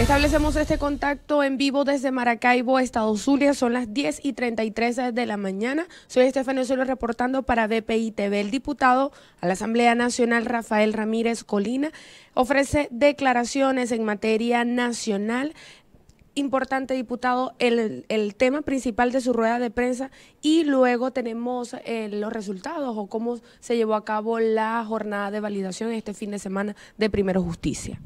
Establecemos este contacto en vivo desde Maracaibo, Estado Zulia. Son las 10:33 de la mañana. Soy Estefanía Osorio reportando para BPI TV. El diputado a la Asamblea Nacional, Rafael Ramírez Colina, ofrece declaraciones en materia nacional. Importante, diputado, el tema principal de su rueda de prensa, y luego tenemos los resultados o cómo se llevó a cabo la jornada de validación este fin de semana de Primero Justicia.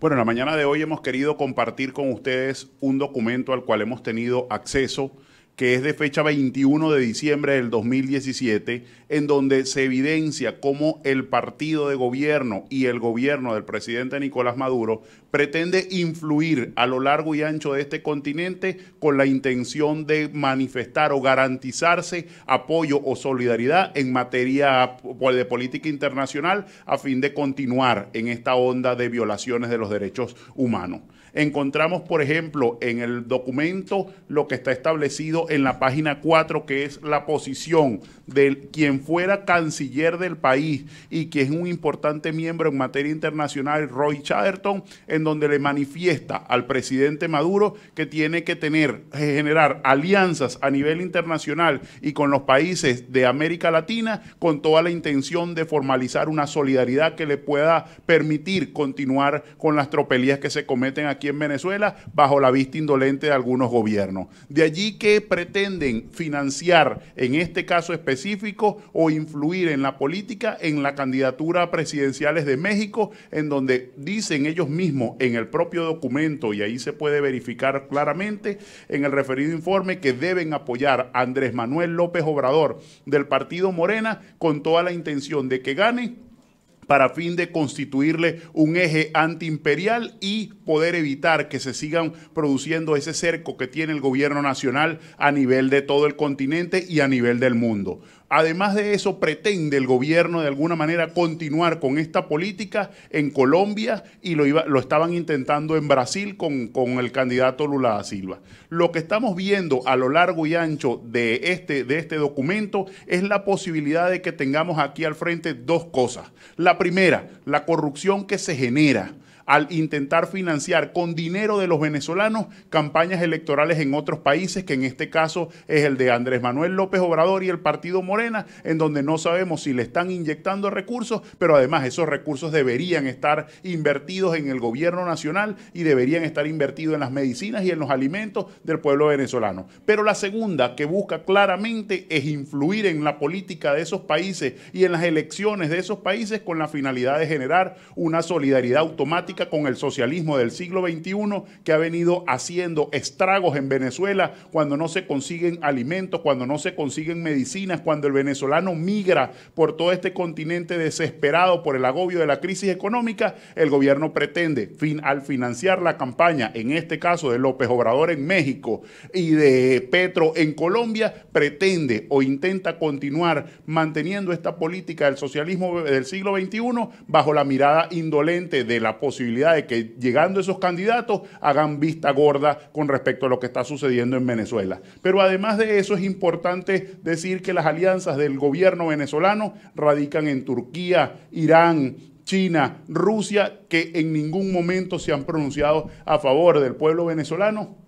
Bueno, en la mañana de hoy hemos querido compartir con ustedes un documento al cual hemos tenido acceso, que es de fecha 21 de diciembre del 2017, en donde se evidencia cómo el partido de gobierno y el gobierno del presidente Nicolás Maduro pretende influir a lo largo y ancho de este continente con la intención de manifestar o garantizarse apoyo o solidaridad en materia de política internacional a fin de continuar en esta onda de violaciones de los derechos humanos. Encontramos, por ejemplo, en el documento lo que está establecido en la página 4, que es la posición de quien fuera canciller del país y que es un importante miembro en materia internacional, Roy Chatterton, en donde le manifiesta al presidente Maduro que tiene que generar alianzas a nivel internacional y con los países de América Latina con toda la intención de formalizar una solidaridad que le pueda permitir continuar con las tropelías que se cometen aquí en Venezuela bajo la vista indolente de algunos gobiernos. De allí que pretenden financiar, en este caso específico, o influir en la política en la candidatura presidenciales de México, en donde dicen ellos mismos en el propio documento, y ahí se puede verificar claramente en el referido informe, que deben apoyar a Andrés Manuel López Obrador del partido Morena con toda la intención de que gane, para fin de constituirle un eje antiimperial y poder evitar que se sigan produciendo ese cerco que tiene el gobierno nacional a nivel de todo el continente y a nivel del mundo. Además de eso, pretende el gobierno de alguna manera continuar con esta política en Colombia, y lo estaban intentando en Brasil con el candidato Lula da Silva. Lo que estamos viendo a lo largo y ancho de este documento es la posibilidad de que tengamos aquí al frente dos cosas. La primera, la corrupción que se genera al intentar financiar con dinero de los venezolanos campañas electorales en otros países, que en este caso es el de Andrés Manuel López Obrador y el partido Morena, en donde no sabemos si le están inyectando recursos, pero además esos recursos deberían estar invertidos en el gobierno nacional y deberían estar invertidos en las medicinas y en los alimentos del pueblo venezolano. Pero la segunda, que busca claramente, es influir en la política de esos países y en las elecciones de esos países con la finalidad de generar una solidaridad automática con el socialismo del siglo XXI, que ha venido haciendo estragos en Venezuela cuando no se consiguen alimentos, cuando no se consiguen medicinas, cuando el venezolano migra por todo este continente desesperado por el agobio de la crisis económica. El gobierno pretende, al financiar la campaña, en este caso de López Obrador en México y de Petro en Colombia, pretende o intenta continuar manteniendo esta política del socialismo del siglo XXI bajo la mirada indolente de la posibilidad de que, llegando esos candidatos, hagan vista gorda con respecto a lo que está sucediendo en Venezuela. Pero además de eso, es importante decir que las alianzas del gobierno venezolano radican en Turquía, Irán, China, Rusia, que en ningún momento se han pronunciado a favor del pueblo venezolano,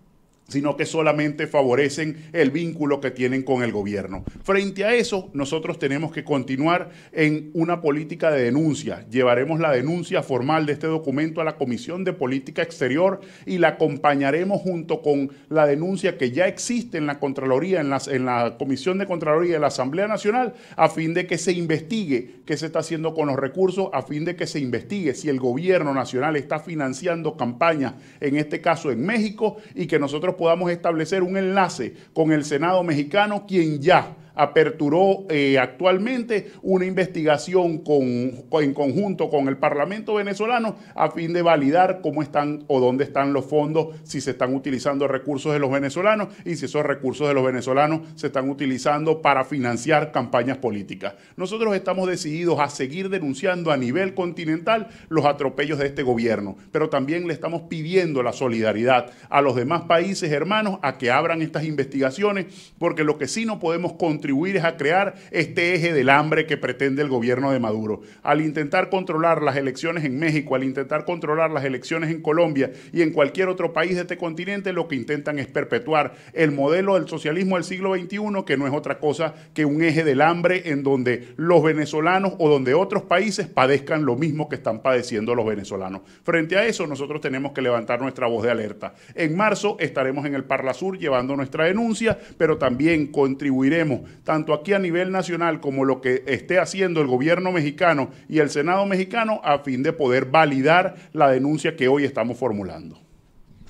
sino que solamente favorecen el vínculo que tienen con el gobierno. Frente a eso, nosotros tenemos que continuar en una política de denuncia. Llevaremos la denuncia formal de este documento a la Comisión de Política Exterior y la acompañaremos junto con la denuncia que ya existe en la Contraloría, en la Comisión de Contraloría de la Asamblea Nacional, a fin de que se investigue qué se está haciendo con los recursos, a fin de que se investigue si el gobierno nacional está financiando campañas, en este caso en México, y que nosotros podamos establecer un enlace con el Senado mexicano, quien ya aperturó actualmente una investigación en conjunto con el Parlamento venezolano a fin de validar cómo están o dónde están los fondos, si se están utilizando recursos de los venezolanos y si esos recursos de los venezolanos se están utilizando para financiar campañas políticas. Nosotros estamos decididos a seguir denunciando a nivel continental los atropellos de este gobierno, pero también le estamos pidiendo la solidaridad a los demás países hermanos a que abran estas investigaciones, porque lo que sí no podemos continuar contribuir es a crear este eje del hambre que pretende el gobierno de Maduro. Al intentar controlar las elecciones en México, al intentar controlar las elecciones en Colombia y en cualquier otro país de este continente, lo que intentan es perpetuar el modelo del socialismo del siglo XXI, que no es otra cosa que un eje del hambre en donde los venezolanos o donde otros países padezcan lo mismo que están padeciendo los venezolanos. Frente a eso, nosotros tenemos que levantar nuestra voz de alerta. En marzo estaremos en el Parlasur llevando nuestra denuncia, pero también contribuiremos tanto aquí a nivel nacional como lo que esté haciendo el gobierno mexicano y el Senado mexicano a fin de poder validar la denuncia que hoy estamos formulando.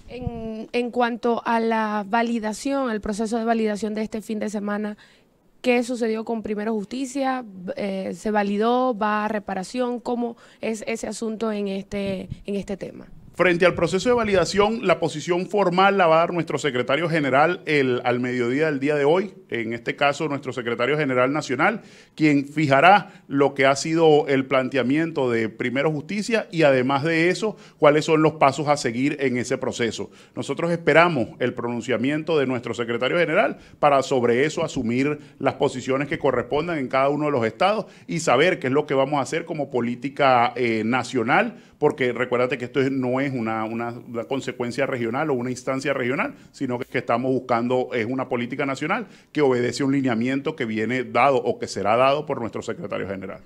En cuanto a la validación, al proceso de validación de este fin de semana, ¿qué sucedió con Primero Justicia? ¿Se validó? ¿Va a reparación? ¿Cómo es ese asunto en este tema? Frente al proceso de validación, la posición formal la va a dar nuestro secretario general al mediodía del día de hoy, en este caso nuestro secretario general nacional, quien fijará lo que ha sido el planteamiento de Primero Justicia y además de eso, cuáles son los pasos a seguir en ese proceso. Nosotros esperamos el pronunciamiento de nuestro secretario general para sobre eso asumir las posiciones que correspondan en cada uno de los estados y saber qué es lo que vamos a hacer como política nacional, porque recuérdate que esto no es una consecuencia regional o una instancia regional, sino que estamos buscando es una política nacional que obedece a un lineamiento que viene dado o que será dado por nuestro secretario general.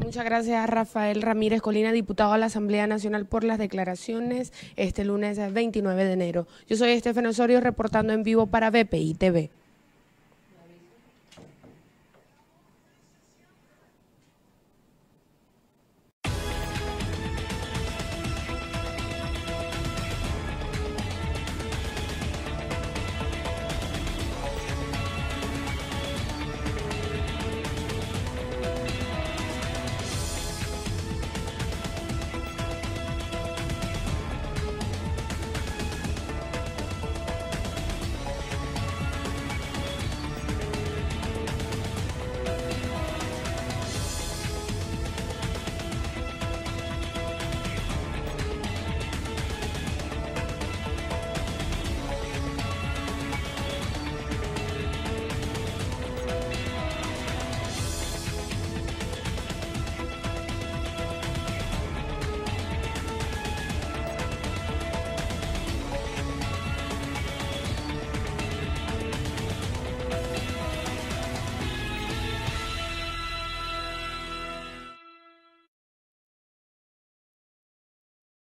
Muchas gracias, Rafael Ramírez Colina, diputado a la Asamblea Nacional, por las declaraciones este lunes 29 de enero. Yo soy Estefan Osorio reportando en vivo para BPI TV.